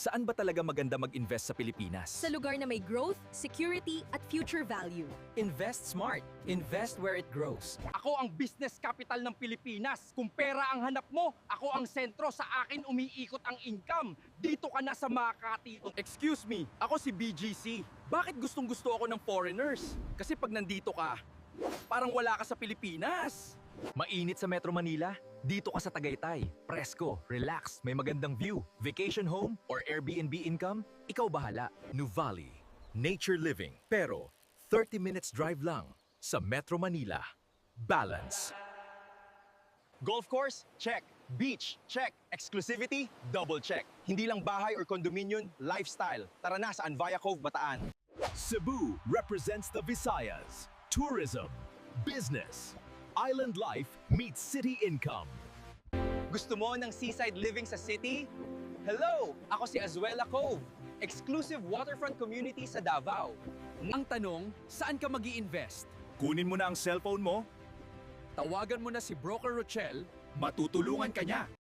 Saan ba talaga maganda mag-invest sa Pilipinas? Sa lugar na may growth, security, at future value. Invest smart. Invest where it grows. Ako ang business capital ng Pilipinas. Kung pera ang hanap mo, ako ang sentro. Sa akin umiikot ang income. Dito ka na sa Makati. Excuse me, ako si BGC. Bakit gustong-gusto ako ng foreigners? Kasi pag nandito ka, parang wala ka sa Pilipinas. Mainit sa Metro Manila? Dito ka sa Tagaytay. Presko, relax, may magandang view. Vacation home or Airbnb income? Ikaw bahala. Nuvali. Nature living. Pero 30 minutes drive lang sa Metro Manila. Balance. Golf course? Check. Beach? Check. Exclusivity? Double check. Hindi lang bahay or condominium, lifestyle. Tara na sa Anvaya Cove, Bataan. Cebu represents the Visayas. Tourism, business, island life meets city income. Gusto mo ng seaside living sa city? Hello! Ako si Azuela Cove. Exclusive waterfront community sa Davao. Ang tanong, saan ka mag-i-invest? Kunin mo na ang cellphone mo, Tawagan mo na si Broker Rochelle. matutulungan ka niya.